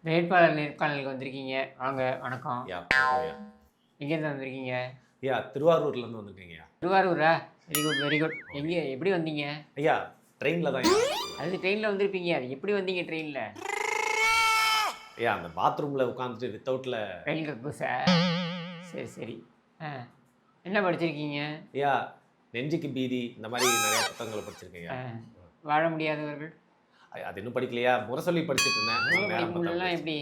வேட்பாளர் நேர்காணலுக்கு வந்திருக்கீங்க. வாங்க, வணக்கம். யா ஐயா எங்கேருந்து வந்திருக்கீங்க? ஐயா திருவாரூர்லேருந்து வந்திருக்கீங்கய்யா. திருவாரூரா? Very good, very good. எங்கே, எப்படி வந்தீங்க? ஐயா ட்ரெயினில் தான் ஐயா. அது ட்ரெயினில் வந்திருப்பீங்க, அது எப்படி வந்தீங்க ட்ரெயினில்? ஐயா அந்த பாத்ரூமில் உட்காந்துட்டு வித்தவுட்டில். ரயில் கக்கூஸா? சரி சரி. ஆ, என்ன படிச்சிருக்கீங்க? ஐயா நெஞ்சுக்கு பீதி இந்த மாதிரி நிறைய புத்தகங்களை படிச்சிருக்கேன். வாழ முடியாதவர்கள்? அது இன்னும் படிக்கலையா, முரசொலி படிச்சுட்டு இருந்தேன். எப்படி?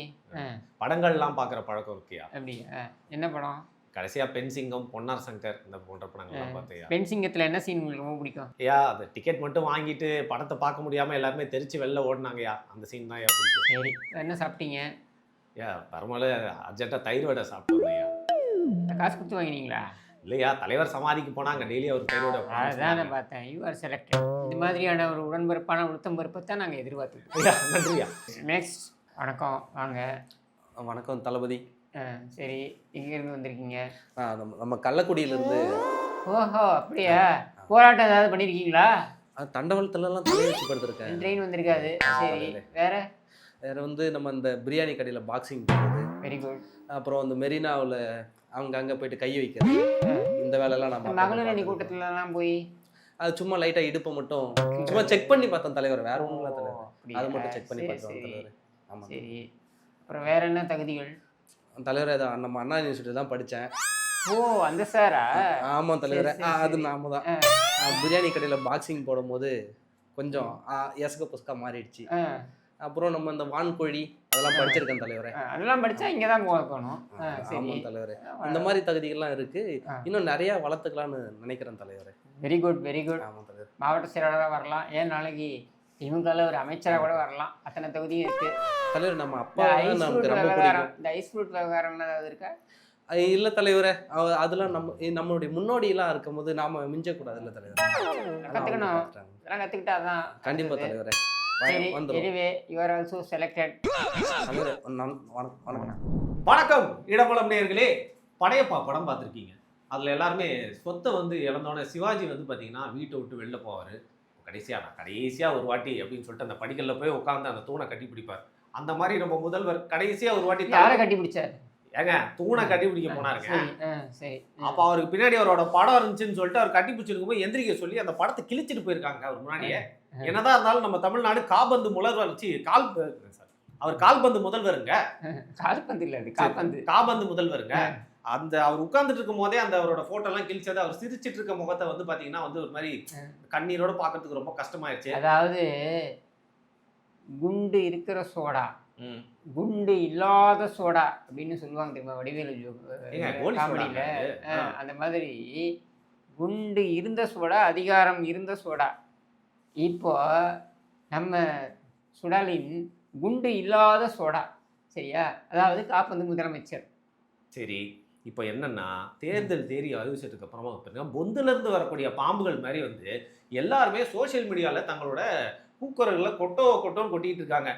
படங்கள்லாம் பார்க்குற பழக்கம் இருக்கியா? அப்படி? என்ன படம்? கடைசியாக பெண் சிங்கம், பொன்னார் சங்கர் இந்த போன்ற படங்கள்லாம் பார்த்தையா. பெண் சிங்கத்தில் என்ன சீன் உங்களுக்கு ரொம்ப பிடிக்கும்? ஐயா அந்த டிக்கெட் மட்டும் வாங்கிட்டு படத்தை பார்க்க முடியாமல் எல்லாருமே தெரிச்சு வெளில ஓடினாங்கய்யா, அந்த சீன் தான் ஐயா பிடிக்கும். சரி, என்ன சாப்பிட்டீங்க? ஐயா பரவாயில்ல, அர்ஜென்ட்டாக தயிர் வடை சாப்பிட்டோம் ஐயா. காசு கொடுத்து வாங்கினீங்களா? இல்லையா, தலைவர் சமாதிக்கு போனாங்க, டெய்லி அவர் தயிரோட. அதுதான் நான் பார்த்தேன், யூ ஆர் செலக்டட். இது மாதிரியான ஒரு உடன்பரப்பான உளுத்தம் பருப்பை தான் நாங்கள் எதிர்பார்த்துக்கிட்டோம். ஐயா நன்றியா. நெக்ஸ்ட். வணக்கம், வாங்க. வணக்கம் தளபதி. சரி, எங்கேருந்து வந்திருக்கீங்க? நம்ம கள்ளக்குடியிலேருந்து. ஓஹோ, அப்படியா? போராட்டம் ஏதாவது பண்ணியிருக்கீங்களா? தண்டவாளத்துலலாம் தலை வச்சு படுத்துருக்கேன். ட்ரெயின் வந்திருக்காது. சரி, வேற? வேறு வந்து நம்ம இந்த பிரியாணி கடையில் பாக்ஸிங் பண்ணுறது. Very good. அப்புறம் அந்த மெரினாவில் அங்கே போயிட்டு கை வைக்கிறது, இந்த வேலையெல்லாம் நம்ம மகளிர் அணி கூட்டத்துலலாம் போய் அது சும்மா லைட்டாக இடுப்பை மட்டும் சும்மா செக் பண்ணி பார்த்தோம் தலைவர், வேற ஒன்றும் இல்லை தலைவர். அதை மட்டும் செக் பண்ணி பார்த்தோம் தலைவர். ஆமாம். சரி, அப்புறம் வேற என்ன தகுதிகள்? தலைவர் அதான் நம்ம அண்ணா யூனிவர்சிட்டி தான் படித்தேன். ஓ, அந்த சாரா? ஆமாம் தலைவர், அது நாம தான். பிரியாணி கடையில் பாக்ஸிங் போடும்போது கொஞ்சம் எசக்க புஸ்கா மாறிடுச்சு. அப்புறம் நம்ம இந்த வான்கோழி அதெல்லாம் படிச்சிருக்கேன் தலைவரே. அதெல்லாம் படிச்சா இங்கே தான் போகணும். ஆமாம் தலைவரே, இந்த மாதிரி தகுதிகள்லாம் இருக்கு, இன்னும் நிறைய வளர்த்துக்கலாம்னு நினைக்கிறேன் தலைவரே. Very good, very good. ஆமாம் தலைவர். மாவட்ட செயலாளராக வரலாம், ஏன் நாளைக்கு திமுகவில் ஒரு அமைச்சராக கூட வரலாம், அத்தனை தகுதியும் இருக்கு தலைவர். நம்ம அப்பா நமக்கு ரொம்ப பிடிக்கும். இந்த ஐஸ் ஃப்ரூட் விவகாரம் ஏதாவது இருக்கா? இல்லை தலைவரே, அதெல்லாம் நம்மளுடைய முன்னோடியெல்லாம் இருக்கும்போது நாம மிஞ்சக்கூடாது. இல்லை தலைவர், கற்றுக்கணும், இதெல்லாம் கற்றுக்கிட்டாதான். கண்டிப்பாக தலைவரே. Anyway, you are also selected. வணக்கம் இடபலம் நேயர்களே. படையப்பா படம் பார்த்துருக்கீங்க. அதில் எல்லாருமே சொத்தை வந்து இழந்தோடனே சிவாஜி வந்து பார்த்தீங்கன்னா வீட்டை விட்டு வெளில போவார். கடைசியாக ஒரு வாட்டி அப்படின்னு சொல்லிட்டு அந்த படிக்கல்ல போய் உட்காந்து அந்த தூணை கட்டி பிடிப்பார். அந்த மாதிரி நம்ம முதல்வர் கடைசியாக ஒரு வாட்டி யாரை கட்டி பிடிச்சார்? ஏங்க தூணை கட்டி பிடிக்க போனாருங்க. சரி, அப்போ அவருக்கு பின்னாடி அவரோட படம் இருந்துச்சுன்னு சொல்லிட்டு அவர் கட்டி பிடிச்சிருக்கும் போது எந்திரிக்க சொல்லி அந்த படத்தை கிழிச்சிட்டு போயிருக்காங்க அவர் முன்னாடியே. என்னதான் இருந்தாலும் நம்ம தமிழ்நாடு கால்பந்து முதல்வர் வச்சு அவர் கால்பந்து முதல்வருங்க. கால்பந்து இல்ல, கால்பந்து முதல்வருங்க. அந்த அவர் உட்கார்ந்துட்டு இருக்கும் போதே அந்த அவரோட போட்டோ எல்லாம் கிழிச்சது, அவர் சிரிச்சிட்டு இருக்க முகத்தை வந்து பாத்தீங்கன்னா வந்து ஒரு மாதிரி கண்ணீரோட பாக்குறதுக்கு ரொம்ப கஷ்டமாயிருச்சு. அதாவது குண்டு இருக்கிற சோடா, குண்டு இல்லாத சோடா அப்படின்னு சொல்லுவாங்க தெரியுமா வடிவேலு காமெடியில. அந்த மாதிரி குண்டு இருந்த சோடா, அதிகாரம் இருந்த சோடா. இப்போ நம்ம சுடாலின் குண்டு இல்லாத சோடா, சரியா? அதாவது காப்பந்து முதலமைச்சர். சரி, இப்போ என்னன்னா தேர்தல் தேதி அறிவிச்சதுக்கு அப்புறமா பார்த்தீங்கன்னா பொந்துல இருந்து வரக்கூடிய பாம்புகள் மாதிரி வந்து எல்லாருமே சோசியல் மீடியால தங்களோட கூக்குரல்களை கொட்டோன்னு கொட்டிட்டு இருக்காங்க.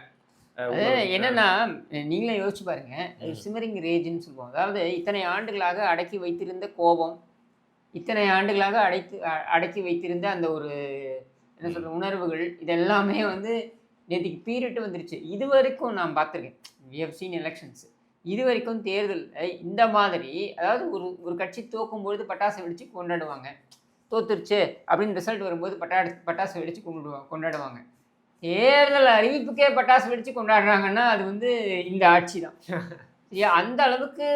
என்னன்னா, நீங்களே யோசிச்சு பாருங்க, சிமரிங் ரேஜ்னு சொல்லுவோம். அதாவது இத்தனை ஆண்டுகளாக அடக்கி வைத்திருந்த கோபம், இத்தனை ஆண்டுகளாக அடக்கி வைத்திருந்த அந்த ஒரு என்ன சொல்ற உணர்வுகள், இதெல்லாமே வந்து நேற்றுக்கு பீரிட்டு வந்துருச்சு. இது வரைக்கும் நான் பார்த்துருக்கேன், we have seen elections. இது வரைக்கும் தேர்தல் இந்த மாதிரி, அதாவது ஒரு கட்சி தோக்கும்பொழுது பட்டாசு வெடித்து கொண்டாடுவாங்க, தோத்துருச்சு அப்படின்னு ரிசல்ட் வரும்போது பட்டாசு வெடித்து கொண்டாடுவாங்க. தேர்தல் அறிவிப்புக்கே பட்டாசு வெடித்து கொண்டாடுறாங்கன்னா அது வந்து இந்த ஆட்சி தான். சரியா? அந்த அளவுக்கு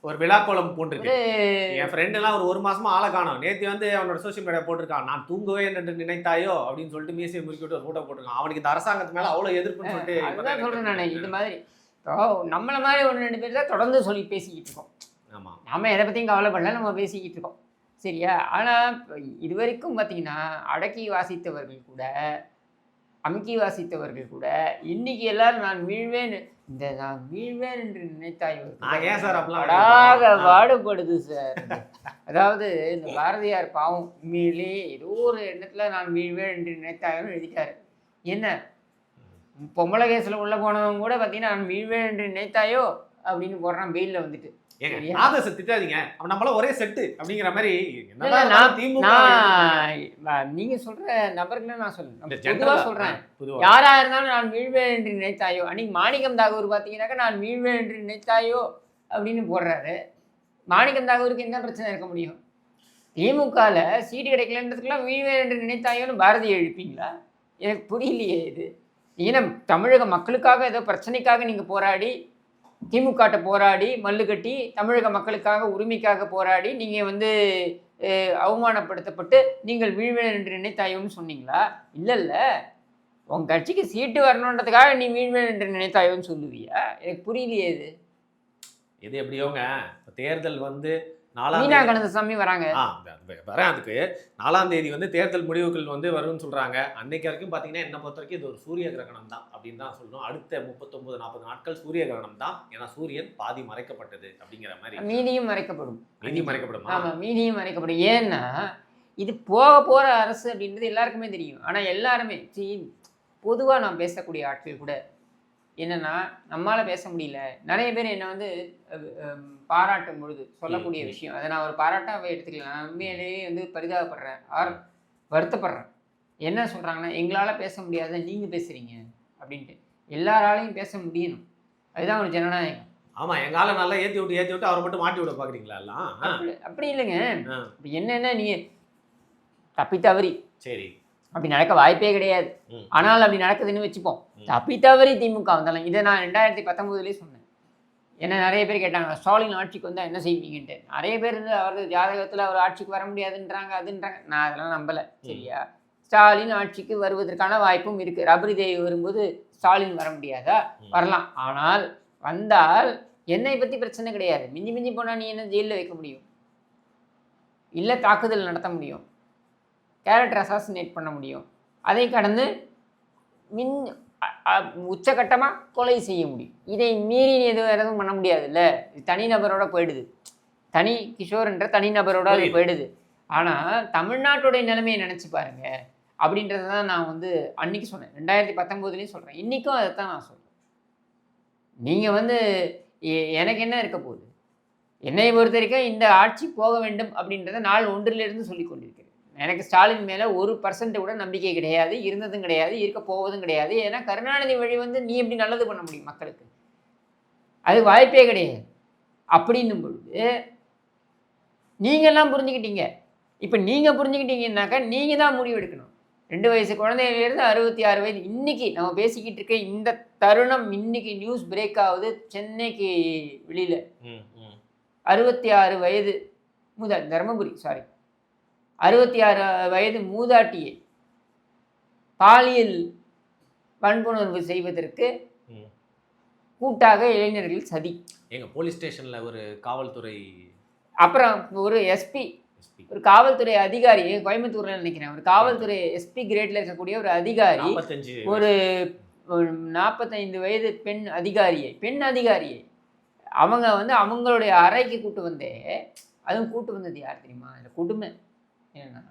ஒரு விழாக்கோலம் போட்டிருக்கு. என் ஃப்ரெண்ட் எல்லாம் ஒரு மாசமா ஆளை காணோம். நேற்று வந்து அவனோட சோசியல் மீடியா போட்டிருக்கான், நான் தூங்கவே என்று நினைத்தாயோ அப்படின்னு சொல்லிட்டு மீசியை முறுக்கிட்டு ஒரு ஃபோட்டோ போட்டிருக்கான். அவனுக்கு இந்த அரசாங்கத்து மேல அவ்வளோ எதிர்ப்புன்னு சொல்லிட்டு அதுதான் சொல்றேன் நான். இது மாதிரி நம்மள மாதிரி ஒரு 2 பேர் தான் தொடர்ந்து சொல்லி பேசிக்கிட்டு இருக்கோம். ஆமா, நம்ம எதை பற்றியும் கவலைப்படல, நம்ம பேசிக்கிட்டு இருக்கோம், சரியா? ஆனால் இது வரைக்கும் பார்த்தீங்கன்னா அடக்கி வாசித்தவர்கள் கூட, அமுக்கி வாசித்தவர்கள் கூட இன்னைக்கு எல்லாரும் நான் வீழ்வேன் என்று நினைத்தாய் பாடுபடுது சார். அதாவது இந்த பாரதியார் பாவம் உண்மையிலே ஏதோ ஒரு எண்ணத்துல நான் வீழ்வேன் என்று நினைத்தாயும் எழுதிட்டாரு. என்ன பொம்பளை கேஸில் உள்ள போனவங்க கூட பார்த்தீங்கன்னா நான் வீழ்வேன் என்று நினைத்தாயோ அப்படின்னு போடுறான் பெயிலில் வந்துட்டு. ஏங்க சரியா? நாதஸை திட்டாதீங்க, அவன் நம்மள ஒரே செட்டு அப்படிங்கிற மாதிரி. இல்ல, என்னதான் நான் திமுக நீங்க சொல்ற நபர்களை நான் இந்த சொல்றேன், general பொதுவா ஆ, சொல்றேன். பொதுவா. யாரா இருந்தாலும் நான் வீழ்வேன் என்று நினைத்தாயோ, அன்னைக்கு மாணிக்கம் தாகூர் பார்த்தீங்கன்னாக்கா நான் வீழ்வேன் என்று நினைத்தாயோ அப்படின்னு போடுறாரு. மாணிக்கம் தாகூருக்கு என்ன பிரச்சனை இருக்க முடியும்? திமுகல சீட்டு கிடைக்கலன்றதுக்கெல்லாம் வீழ்வேன் என்று நினைத்தாயோன்னு பாரதியை எழுப்பீங்களா? எனக்கு புரியலையே இது. ஏன்னா தமிழக மக்களுக்காக ஏதோ பிரச்சனைக்காக நீங்க போராடி, திமுகட்ட போராடி மல்லு கட்டி, தமிழக மக்களுக்காக உரிமைக்காக போராடி நீங்க வந்து அவமானப்படுத்தப்பட்டு நீங்கள் வீழ்வேன் என்று நினைத்தாயோன்னு சொன்னீங்களா? இல்ல, உன் கட்சிக்கு சீட்டு வரணுன்றதுக்காக நீ வீழ்வேன் என்று நினைத்தாயோன்னு சொல்லுவியா? எனக்கு புரியலையே இது. எது எப்படியோங்க, இப்ப தேர்தல் வந்து மீனா கணந்தசாமி வராங்க. வரேன். அதுக்கு 4ஆம் தேதி வந்து தேர்தல் முடிவுகள் வந்து வரும்னு சொல்றாங்க. அன்னைக்கு வரைக்கும் பாத்தீங்கன்னா என்ன பொறுத்த வரைக்கும் இது ஒரு சூரிய கிரகணம் தான் அப்படின்னு தான் சொல்லணும். அடுத்த 39-40 நாட்கள் சூரிய கிரகணம் தான். ஏன்னா சூரியன் பாதி மறைக்கப்பட்டது அப்படிங்கிற மாதிரி. மீதியும் மறைக்கப்படும். மீதி மறைக்கப்படுமா? ஆமா, மீதியும் மறைக்கப்படும். ஏன்னா இது போக போற அரசு அப்படின்றது எல்லாருக்குமே தெரியும். ஆனா எல்லாருமே பொதுவா நான் பேசக்கூடிய ஆட்கள் கூட என்னன்னா, நம்மளால பேச முடியல. நிறைய பேர் என்னை வந்து பாராட்டும் பொழுது சொல்லக்கூடிய விஷயம், அதை நான் ஒரு பாராட்டாவே எடுத்துக்கல. நான் உண்மையிலேயே வந்து பரிதாபப்படுறேன், வருத்தப்படுறேன். என்ன சொல்றாங்கன்னா, எங்களால் பேச முடியாத நீங்க பேசுறீங்க அப்படின்ட்டு. எல்லாராலையும் பேச முடியணும், அதுதான் ஒரு ஜனநாயகம். ஆமா, எங்கால நல்லா ஏத்தி விட்டு அவரை மட்டும் மாட்டி விட பாக்குறீங்களா எல்லாம்? அப்படி இல்லைங்க. என்னன்னா நீ தப்பி தவறி சரி அப்படி நடக்க வாய்ப்பே கிடையாது. ஆனால் அப்படி நடக்குதுன்னு வச்சுப்போம். தப்பி தவறி திமுக வந்தாலும், இதை நான் 2019 சொன்னேன். என்ன நிறைய பேர் கேட்டாங்க, ஸ்டாலின் ஆட்சிக்கு வந்தால் என்ன செய்வீங்கன்ட்டு. நிறைய பேர் வந்து அவரது ஜாதகத்தில் அவர் ஆட்சிக்கு வர முடியாதுன்றாங்க, அதுன்றாங்க. நான் அதெல்லாம் நம்பலை. சரியா? ஸ்டாலின் ஆட்சிக்கு வருவதற்கான வாய்ப்பும் இருக்குது. ரபரி தேவி வரும்போது ஸ்டாலின் வர முடியாதா? வரலாம். ஆனால் வந்தால் என்னை பற்றி பிரச்சனை கிடையாது. மிஞ்சி மிஞ்சி போனால் நீ என்ன ஜெயிலில் வைக்க முடியும், இல்லை தாக்குதல் நடத்த முடியும், கேரக்டர் அசாசினேட் பண்ண முடியும். அதை கடந்து உச்சகட்டமாக கொலை செய்ய முடியும். இதை மீறி எதுவும் பண்ண முடியாதுல்ல. இது தனிநபரோட போயிடுது, தனி கிஷோர்ன்ற தனிநபரோட அது போயிடுது. ஆனால் தமிழ்நாட்டுடைய நிலைமையை நினச்சி பாருங்க அப்படின்றத தான் நான் வந்து அன்னைக்கு சொன்னேன், 2019 சொல்கிறேன், இன்றைக்கும் அதை தான் நான் சொல்கிறேன். நீங்கள் வந்து எனக்கு என்ன இருக்க போகுது? என்னை பொறுத்த வரைக்கும் இந்த ஆட்சி போக வேண்டும் அப்படின்றத நாள் ஒன்றிலிருந்து சொல்லி கொண்டிருக்கிறேன். எனக்கு ஸ்டாலின் மேலே 1% கூட நம்பிக்கை கிடையாது, இருந்ததும் கிடையாது, இருக்க போவதும் கிடையாது. ஏன்னா கருணாநிதி வழி வந்து நீ எப்படி நல்லது பண்ண முடியும் மக்களுக்கு? அது வாய்ப்பே கிடையாது. அப்படின்னும் பொழுது நீங்கள்லாம் புரிஞ்சுக்கிட்டீங்க. இப்போ நீங்கள் புரிஞ்சுக்கிட்டீங்கன்னாக்கா நீங்கள் தான் முடிவு எடுக்கணும். 2 வயசு குழந்தையிலேருந்து 66 வயது இன்னைக்கு நம்ம பேசிக்கிட்டு இருக்க இந்த தருணம், இன்னைக்கு நியூஸ் பிரேக் ஆகுது சென்னைக்கு வெளியில். 66 வயது தருமபுரி 66 வயது மூதாட்டியை பாலியல் வன்புணர்வு செய்வதற்கு கூட்டாக இளைஞர்கள் சதி. எங்க போலீஸ் ஸ்டேஷன்ல ஒரு காவல்துறை, அப்புறம் ஒரு எஸ்பி, ஒரு காவல்துறை அதிகாரி, கோயம்புத்தூர்ல நினைக்கிறேன், ஒரு காவல்துறை எஸ்பி கிரேட்ல இருக்கக்கூடிய ஒரு அதிகாரி, ஒரு 45 வயது பெண் அதிகாரியை அவங்க வந்து அவங்களுடைய அறைக்கு கூட்டு வந்தே, அதுவும் கூட்டு வந்தது யார் தெரியுமா? இந்த கொடுமை என்னன்னா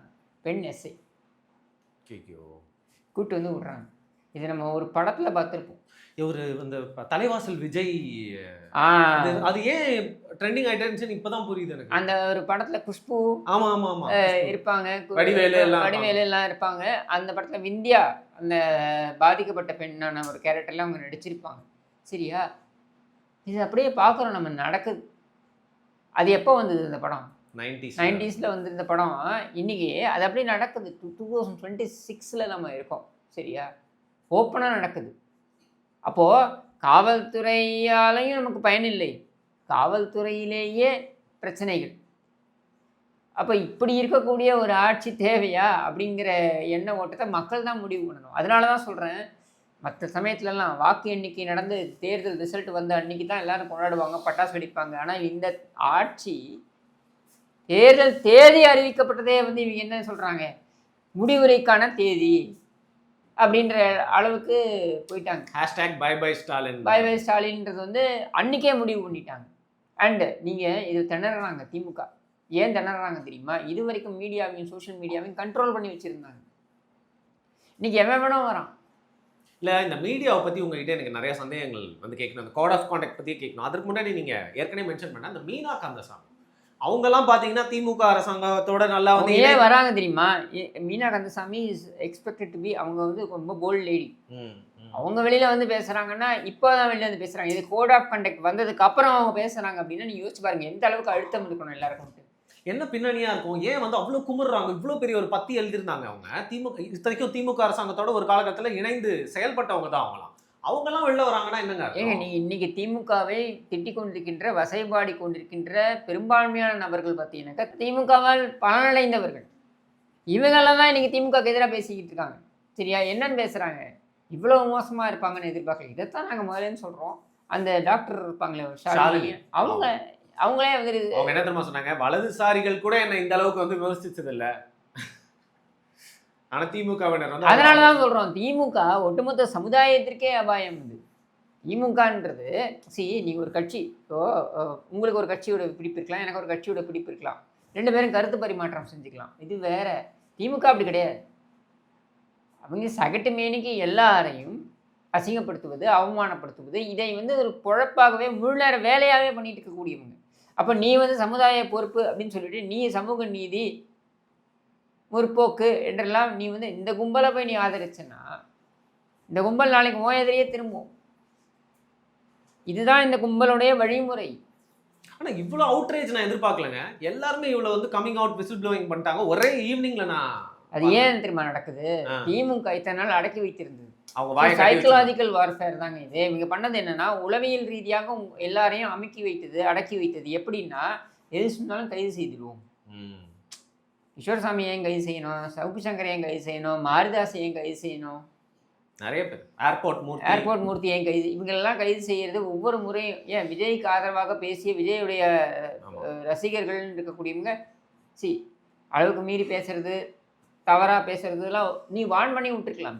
பெண் எஸ்ஐ கூட்டு வந்து விடுறாங்க. இது நம்ம ஒரு படத்துல பார்த்துருப்போம். இவரு இந்த தலைவாசல் விஜய், அது ஏன் ட்ரெண்டிங் ஆயிட்டேன்னு இப்பதான் புரியுது எனக்கு. அந்த ஒரு படத்துல குஷ்பு இருப்பாங்க, வடிவேலு எல்லாம் இருப்பாங்க. அந்த படத்துல விந்தியா அந்த பாதிக்கப்பட்ட பெண்ணான ஒரு கேரக்டர்ல அவங்க நடிச்சிருப்பாங்க. சரியா? இது அப்படியே பார்க்குறோம், நம்ம நடக்குது. அது எப்போ வந்தது இந்த படம்? 90s வந்து இந்த படம். இன்னைக்கு அது அப்படியே நடக்குது. 2026 நம்ம இருக்கோம். சரியா? ஓப்பனாக நடக்குது. அப்போது காவல்துறையாலையும் நமக்கு பயனில்லை, காவல்துறையிலேயே பிரச்சனைகள். அப்போ இப்படி இருக்கக்கூடிய ஒரு ஆட்சி தேவையா அப்படிங்கிற எண்ண ஓட்டத்தை மக்கள் தான் முடிவு பண்ணணும். அதனால தான் சொல்கிறேன், மற்ற சமயத்துலலாம் வாக்கு எண்ணிக்கை நடந்து தேர்தல் ரிசல்ட் வந்த அன்றைக்கி தான் எல்லோரும் கொண்டாடுவாங்க, பட்டாசு வெடிப்பாங்க. ஆனால் இந்த ஆட்சி தேர்தல் தேதி அறிவிக்கப்பட்டதே வந்து இவங்க என்ன சொல்கிறாங்க, முடிவுரைக்கான தேதி அப்படின்ற அளவுக்கு போயிட்டாங்க. #ByBy Stalin, ByBy Stalinன்றது வந்து அன்றைக்கே முடிவு பண்ணிட்டாங்க. அண்டு நீங்கள் இது திணறாங்க. திமுக ஏன் திணறாங்க தெரியுமா? இது வரைக்கும் மீடியாவையும் சோஷியல் மீடியாவையும் கண்ட்ரோல் பண்ணி வச்சுருந்தாங்க. இன்றைக்கி எவன் வேணும் வரான். இல்லை இந்த மீடியாவை பற்றி உங்ககிட்ட எனக்கு நிறைய சந்தேகங்கள் வந்து கேட்கணும். அந்த கோட் ஆஃப் கான்டாக்ட் பற்றியே கேட்கணும். அதுக்கு முன்னாடி நீங்கள் ஏற்கனவே மென்ஷன் பண்ண அந்த மீனா கந்தசாமி அவங்கெல்லாம் பார்த்தீங்கன்னா திமுக அரசாங்கத்தோட நல்லா வந்து ஏன் வராங்க தெரியுமா? Meena Kandasamy is expected to be, அவங்க வந்து ரொம்ப போல்ட் லேடி. அவங்க வெளியில வந்து பேசுறாங்கன்னா இப்போதான் வெளியில வந்து பேசுறாங்க. இது கோட் ஆஃப் கண்டக்ட் வந்ததுக்கு அப்புறம் அவங்க பேசுறாங்க அப்படின்னா நீங்க யோசிச்சு பாருங்க எந்த அளவுக்கு அழுத்தம் இருக்கணும் எல்லாருக்கும். என்ன பின்னணியா இருக்கும்? ஏன் வந்து அவ்வளவு குமுறாங்க? இவ்வளவு பெரிய ஒரு பத்தி எழுதியிருந்தாங்க அவங்க. திமுக இத்தனைக்கும் திமுக அரசாங்கத்தோட ஒரு காலகட்டத்தில் இணைந்து செயல்பட்டவங்க தான் அவங்களாம். அவங்கெல்லாம் வெளில வராங்கன்னா என்னங்க? ஏங்க நீ இன்னைக்கு திமுகவை திட்டிக் கொண்டிருக்கின்ற வசைபாடி கொண்டிருக்கின்ற பெரும்பான்மையான நபர்கள் பார்த்தீங்கன்னாக்கா திமுகவால் பலனடைந்தவர்கள். இவங்கெல்லாம் தான் இன்னைக்கு திமுகக்கு எதிராக பேசிக்கிட்டு இருக்காங்க. சரியா? என்னன்னு பேசுறாங்க? இவ்வளவு மோசமா இருப்பாங்கன்னு எதிர்பார்க்கல. இதைத்தான் நாங்கள் முதலேன்னு சொல்றோம். அந்த டாக்டர் இருப்பாங்களே ஷாலினி, அவங்களே வந்து அவங்க என்ன தெரியுமா சொன்னாங்க? வலதுசாரிகள் கூட என்ன இந்த அளவுக்கு வந்து விமர்சிச்சது இல்லை. ஆனா திமுகவினர் வந்து அதனாலதான் சொல்றோம் திமுக ஒட்டுமொத்த சமுதாயத்திற்கே அபாயம். இது திமுகன்றது நீங்க ஒரு கட்சி, இப்போ உங்களுக்கு ஒரு கட்சியோட பிடிப்பு இருக்கலாம், எனக்கு ஒரு கட்சியோட பிடிப்பு இருக்கலாம், 2 பேரும் கருத்து பரிமாற்றம் செஞ்சுக்கலாம். இது வேற. திமுக அப்படி கிடையாது. அவங்க சகட்டு மேனிக்கு எல்லாரையும் அசிங்கப்படுத்துவது, அவமானப்படுத்துவது, இதை வந்து ஒரு பொழப்பாகவே முழு நேர வேலையாகவே பண்ணிட்டு இருக்கக்கூடியவங்க. அப்போ நீ வந்து சமுதாய பொறுப்பு அப்படின்னு சொல்லிட்டு நீ சமூக நீதி முற்போக்கு என்றெல்லாம் நீ வந்து இந்த கும்பலை போய் நீ ஆதரிச்சனா இந்த கும்பல் நாளைக்கு எதிரியே திரும்பும். இதுதான் இந்த கும்பலுடைய வழிமுறை. ஆனா இவ்வளவு அவுட்ரேஜ் நான் எதிர்பார்க்கலங்க. எல்லாருமே இவ்வளவு வந்து கமிங் அவுட் விசில் ப்ளோயிங் பண்ணிட்டாங்க ஒரே ஈவினிங்ல. நான் அது ஏன் தெரியுமா நடக்குது? திமுக இத்தனை நாள் அடக்கி வைத்திருந்தது. அவங்க சைக்கலாஜிக்கல் வார்ஃபேர் தாங்க இது. இவங்க பண்ணது என்னன்னா உளவியல் ரீதியாக எல்லாரையும் அமுக்கி வைத்தது, அடக்கி வைத்தது. எப்படின்னா எது சொன்னாலும் கைது செய்திடுவோம். கிஷோர் சாமி ஏன் கைது செய்யணும்? சவுக்கு சங்கர் ஏன் கைது செய்யணும்? மாரிதாஸ் ஏன் கைது செய்யணும்? நிறைய பேர் ஏர்போர்ட் மூர்த்தி ஏன் கைது? இவங்களெல்லாம் கைது செய்யறது ஒவ்வொரு முறையும். ஏன் விஜய்க்கு ஆதரவாக பேசிய விஜயுடைய ரசிகர்கள் இருக்கக்கூடியவங்க அளவுக்கு மீறி பேசுறது, தவறாக பேசுறதுலாம் நீ வான் பண்ணி விட்டுருக்கலாம்.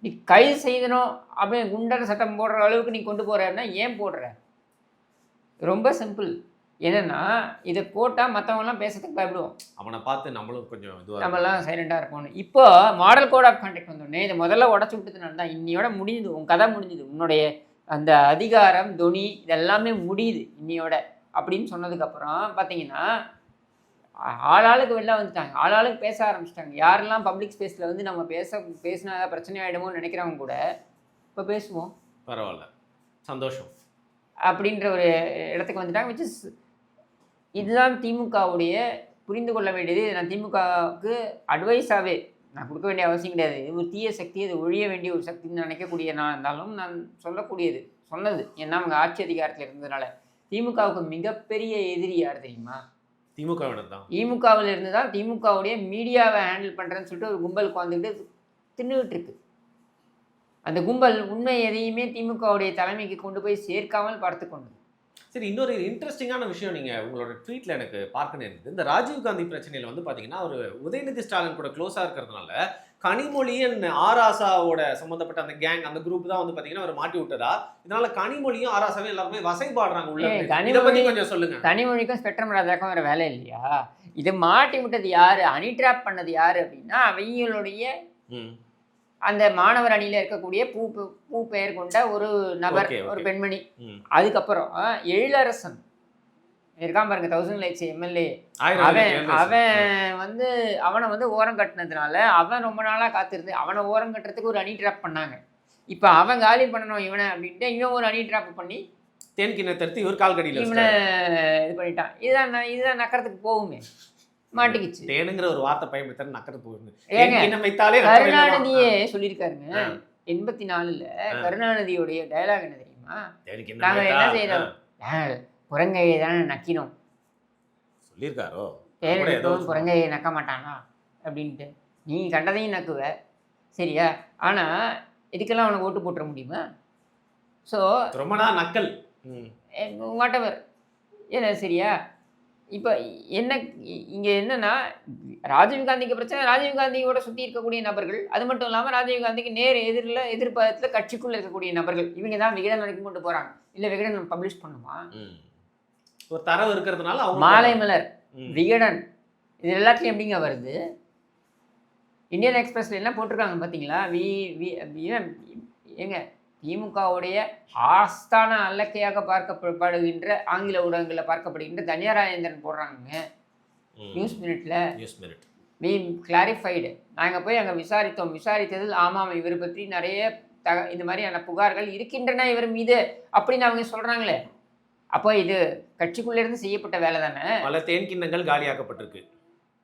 நீ கைது செய்யணும் அப்படின்னு குண்டர் சட்டம் போடுற அளவுக்கு நீ கொண்டு போறன்னா ஏன் போடுற? ரொம்ப சிம்பிள். என்னன்னா இதை போட்டால் மற்றவங்கலாம் பேசுறதுக்கு பயப்படுவோம். அவனை பார்த்து நம்மளும் கொஞ்சம் நம்மளாம் சைலண்டாக இருப்போம். இப்போ மாடல் கோட் ஆஃப் கான்டக்ட் வந்தோடனே இதை முதல்ல உடச்சி விட்டதுனால தான் இன்னையோட முடிஞ்சுது. உன் கதை முடிஞ்சுது. உன்னுடைய அந்த அதிகாரம் துணி இதெல்லாமே முடியுது இன்னையோட அப்படின்னு சொன்னதுக்கப்புறம் பார்த்தீங்கன்னா ஆளாளுக்கு வெளில வந்துட்டாங்க. ஆளாளுக்கு பேச ஆரம்பிச்சிட்டாங்க. யாரெல்லாம் பப்ளிக் ஸ்பேஸில் வந்து நம்ம பேசினா பிரச்சனை ஆகிடுமோன்னு நினைக்கிறவங்க கூட இப்போ பேசுவோம், பரவாயில்ல, சந்தோஷம் அப்படின்ற ஒரு இடத்துக்கு வந்துட்டாங்க. இதுதான் திமுகவுடைய புரிந்து கொள்ள வேண்டியது. நான் திமுகவுக்கு அட்வைஸாகவே நான் கொடுக்க வேண்டிய அவசியம் கிடையாது. இது ஒரு தீய சக்தி, அது ஒழிய வேண்டிய ஒரு சக்தின்னு நினைக்கக்கூடிய நான் இருந்தாலும் நான் சொன்னது ஏன்னா அவங்க ஆட்சி அதிகாரத்தில் இருந்ததுனால. திமுகவுக்கு மிகப்பெரிய எதிரி யார் தெரியுமா? திமுகவில் இருந்து தான் திமுகவுடைய மீடியாவை ஹேண்டில் பண்ணுறேன்னு சொல்லிட்டு ஒரு கும்பல் உட்காந்துக்கிட்டு தின்னுகிட்டு இருக்கு. அந்த கும்பல் உண்மை எதையுமே திமுகவுடைய தலைமைக்கு கொண்டு போய் சேர்க்காமல் பார்த்து கொண்டது. சரி, இன்னொரு இன்ட்ரெஸ்டிங்கான விஷயம் நீங்கள் உங்களோட ட்வீட்டில் எனக்கு பார்க்க நேர்ந்தது. இந்த ராஜீவ்காந்தி பிரச்சனையில் வந்து பார்த்தீங்கன்னா ஒரு உதயநிதி ஸ்டாலின் கூட க்ளோஸாக இருக்கிறதுனால கனிமொழியும் ஆராசாவோட சம்மந்தப்பட்ட அந்த கேங் அந்த குரூப் தான் வந்து பார்த்தீங்கன்னா அவர் மாட்டி விட்டதா. இதனால கனிமொழியும் ஆராசாவும் எல்லாருமே வசைபாடுறாங்க உள்ள. இதை பற்றி கொஞ்சம் சொல்லுங்க. கனிமொழிக்கும் ஸ்பெக்ட்ரம் ராஜாக்கும் வேறு வேலை இல்லையா? இது மாட்டி விட்டது யாரு, அனி ட்ராப் பண்ணது யாரு அப்படின்னா அவங்களுடைய அந்த மாணவர் அணியில் இருக்கக்கூடிய பூ பெயர் கொண்ட ஒரு நபர், ஒரு பெண்மணி. அதுக்கப்புறம் எழிலரசன் இருக்கான் பாருங்க, 1000 லைக்ஸ் எம்எல்ஏ. அவன் வந்து அவனை வந்து ஓரம் கட்டினதுனால அவன் ரொம்ப நாளாக காத்திருந்து அவனை ஓரம் கட்டுறதுக்கு ஒரு அணி ட்ராப் பண்ணாங்க. இப்போ அவன் காலி பண்ணணும் இவனை அப்படின்ட்டு இவன் ஒரு அணி ட்ராப் பண்ணி தேன்கிண தடுத்து இவர் கால்கடியில் இவனை இது பண்ணிட்டான். இதுதான் நக்கறதுக்கு போகுமே, மாட்டிக்கிச்சு. தேனுங்கிற ஒரு வார்த்தை பயன்படுத்த நக்கறது போகுது. கருணாநிதியே சொல்லியிருக்காருங்க 84ல். கருணாநிதியோடைய டயலாக் என்ன தெரியுமா? நாங்கள் என்ன செய்யறோம், குரங்கையை தானே நக்கினோம் சொல்லியிருக்காரோ, குரங்கையை நக்க மாட்டானா அப்படின்ட்டு. நீ கண்டதையும் நக்குவ சரியா, ஆனால் இதுக்கெல்லாம் அவனை ஓட்டு போட்டுற முடியுமா? ஸோ ரொம்ப நாள் நக்கல் வாட் எவர் ஏன்னா சரியா. இப்போ என்ன இங்கே என்னன்னா ராஜீவ்காந்திக்கு பிரச்சனை, ராஜீவ்காந்தியோட சுற்றி இருக்கக்கூடிய நபர்கள். அது மட்டும் இல்லாமல் ராஜீவ்காந்திக்கு நேர் எதிர்பார்த்தில் கட்சிக்குள்ளே இருக்கக்கூடிய நபர்கள். இவங்க தான் விகடன் வரைக்கும் கொண்டு போகிறாங்க. இல்லை விகடன் பப்ளிஷ் பண்ணுமா? ஒரு தரவு இருக்கிறதுனால மாலை மலர், விகடன் இது எல்லாத்துலையும் எப்படிங்க வருது? இந்தியன் எக்ஸ்பிரஸ்ல என்ன போட்டிருக்காங்க பார்த்தீங்களா? ஏங்க திமுகவுடைய ஆஸ்தான அல்லக்கையாக பார்க்கப்படுகின்ற ஆங்கில ஊடகங்களில் பார்க்கப்படுகின்ற தன்யாராஜேந்திரன் போடுறாங்க நியூஸ் மினிட். வி கிளாரிஃபைடு, நாங்கள் போய் அங்கே விசாரித்ததில் ஆமாம் இவர் பற்றி நிறைய இந்த மாதிரியான புகார்கள் இருக்கின்றன இவர் மீது அப்படின்னு அவங்க சொல்கிறாங்களே. அப்போ இது கட்சிக்குள்ளேருந்து செய்யப்பட்ட வேலை தானே. பல தேன்கிண்ணங்கள் காலியாக்கப்பட்டிருக்கு.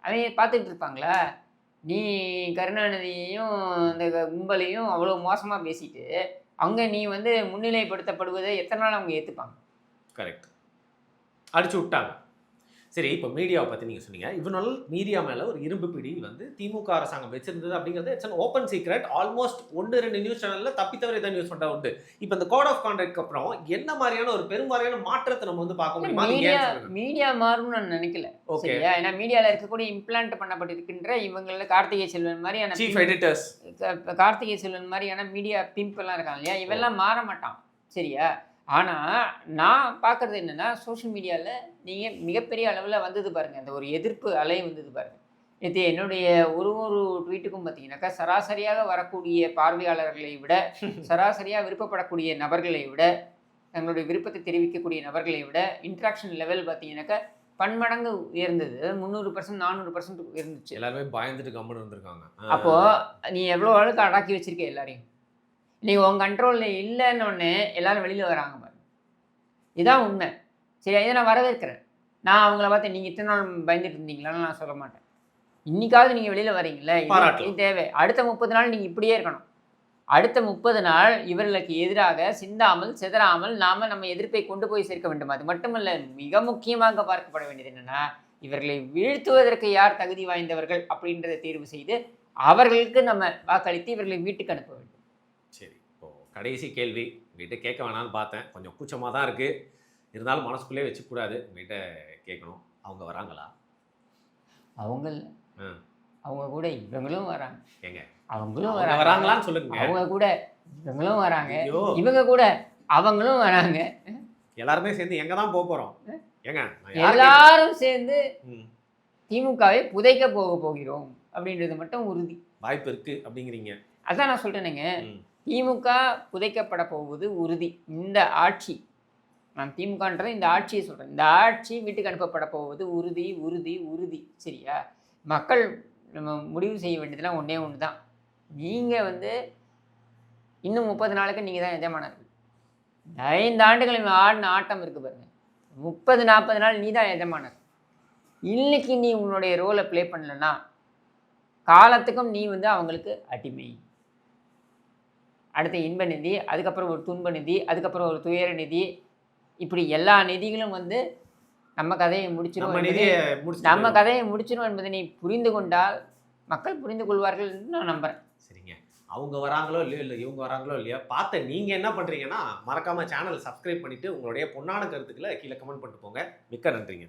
அவங்க பார்த்துட்டு இருப்பாங்களா? நீ கருணாநிதியையும் இந்த கும்பலையும் அவ்வளோ மோசமாக பேசிட்டு அங்கே நீ வந்து முன்னிலைப்படுத்தப்படுவதை எத்தனை நாள் அவங்க ஏற்றுப்பாங்க? கரெக்ட், அடிச்சு விட்டாங்க. சரி, இப்போ மீடியாவை பற்றி நீங்கள் சொன்னீங்க. இவனால் மீடியா மேலே ஒரு இரும்பு பிடி வந்து திமுக அரசாங்கம் வச்சிருந்தது அப்படிங்கிறது it's an open secret. Almost 1-2 news சேனலில் தப்பித்தவரை தான் நியூஸ் பண்ணுறா உண்டு. இப்போ இந்த கோட் ஆஃப் கான்டக்ட் அப்புறம் என்ன மாதிரியான ஒரு பெரும்பாலான மாற்றத்தை நம்ம வந்து பார்க்க முடியுமா? மீடியா மாறும்னு நான் நினைக்கல. சரியா? ஏன்னா மீடியாவில் இருக்கக்கூடிய இம்ப்ளான்ட் பண்ணப்பட்டிருக்கின்ற இவங்களில் கார்த்திகை செல்வன் மாதிரியான சீஃப் எடிட்டர்ஸ், கார்த்திகை செல்வன் மாதிரியான மீடியா பிம்பெல்லாம் இருக்காங்க இல்லையா, இவெல்லாம் மாற மாட்டான். சரியா? ஆனால் நான் பார்க்குறது என்னென்னா, சோஷியல் மீடியாவில் நீங்கள் மிகப்பெரிய அளவில் வந்தது பாருங்கள், அந்த ஒரு எதிர்ப்பு அலை வந்தது பாருங்கள். இது என்னுடைய ஒரு ட்வீட்டுக்கும் பார்த்தீங்கன்னாக்கா சராசரியாக வரக்கூடிய பார்வையாளர்களை விட, சராசரியாக விருப்பப்படக்கூடிய நபர்களை விட, தங்களுடைய விருப்பத்தை தெரிவிக்கக்கூடிய நபர்களை விட இன்ட்ராக்ஷன் லெவல் பார்த்தீங்கன்னாக்கா பன்மடங்கு உயர்ந்தது. 300% 400% உயர்ந்துச்சு. எல்லாருமே பயந்துட்டு கம்முன்னு வந்திருக்காங்க. அப்போது நீ எவ்வளோ அளவுக்கு அடக்கி வச்சிருக்க எல்லாரையும், நீங்கள் உங்கள் கண்ட்ரோலில் இல்லைன்னொன்னே எல்லோரும் வெளியில் வராங்க பாருங்க. இதுதான் உண்மை. சரி, இதை நான் வரவேற்கிறேன். நான் அவங்கள பார்த்து நீங்கள் இத்தனை நாள் பயந்துட்டு இருந்தீங்களான்னு நான் சொல்ல மாட்டேன். இன்றைக்காவது நீங்கள் வெளியில் வரீங்களே, இது தேவை. அடுத்த 30 நாள் நீங்கள் இப்படியே இருக்கணும். அடுத்த 30 நாள் இவர்களுக்கு எதிராக சிந்தாமல் சிதறாமல் நம்ம எதிர்ப்பை கொண்டு போய் சேர்க்க வேண்டும். அது மட்டுமல்ல, மிக முக்கியமாக பார்க்கப்பட வேண்டியது என்னென்னா, இவர்களை வீழ்த்துவதற்கு யார் தகுதி வாய்ந்தவர்கள் அப்படின்றத தேர்வு செய்து அவர்களுக்கு நம்ம வாக்களித்து இவர்களை வீட்டுக்கு அனுப்ப வேண்டும். சரி, இப்போது கடைசி கேள்வி உங்கள்கிட்ட கேட்க வேணான்னு பார்த்தேன். கொஞ்சம் கூச்சமாக தான் இருக்குது, இருந்தாலும் மனசுக்குள்ளே வச்சுக்கூடாது. உங்கள்கிட்ட கேட்கணும். அவங்க வராங்களா? அவங்க கூட இவங்களும் வராங்க. ஏங்க, அவங்களும் வராங்களான்னு சொல்லுங்க. அவங்க கூட இவங்களும் வராங்க, இவங்க கூட அவங்களும் வராங்க. எல்லாருமே சேர்ந்து எங்கே தான் போக போகிறோம்? ஏங்க, எல்லாரும் சேர்ந்து திமுகவை புதைக்க போகிறோம் அப்படின்றது மட்டும் உறுதி. வாய்ப்பு இருக்குது அப்படிங்கிறீங்க. அதான் நான் சொல்கிறேனுங்க, திமுக புதைக்கப்பட போவது உறுதி. இந்த ஆட்சி, நான் திமுகன்றதை இந்த ஆட்சியை சொல்கிறேன், இந்த ஆட்சி வீட்டுக்கு அனுப்பப்பட போவது உறுதி உறுதி உறுதி. சரியா? மக்கள் நம்ம முடிவு செய்ய வேண்டியதுலாம் ஒன்றே ஒன்று தான். நீங்கள் வந்து இன்னும் 30 நாளுக்கு நீங்கள் தான் எஜமானர். 5 ஆண்டுகள் ஆடின ஆட்டம் இருக்குது பாருங்கள். 30-40 நாள் நீ தான் எஜமானர். இன்னைக்கு நீ உன்னுடைய ரோலை ப்ளே பண்ணலன்னா காலத்துக்கும் நீ வந்து அவங்களுக்கு அடிமை. அடுத்த இன்ப நிதி, அதுக்கப்புறம் ஒரு துன்ப நிதி, அதுக்கப்புறம் ஒரு துயர நிதி, இப்படி எல்லா நிதிகளும் வந்து நம்ம கதையை முடிச்சிடும் என்பதை நீ புரிந்து கொண்டால் மக்கள் புரிந்து கொள்வார்கள் என்று நான் நம்புகிறேன். சரிங்க, அவங்க வராங்களோ இல்லையோ, இல்லை இவங்க வராங்களோ இல்லையா, பார்த்த நீங்கள் என்ன பண்ணுறீங்கன்னா மறக்காமல் சேனல் சப்ஸ்கிரைப் பண்ணிவிட்டு உங்களுடைய பொன்னான கருத்துக்களை கீழே கமெண்ட் பண்ணிட்டு போங்க. மிக்க நன்றிங்க.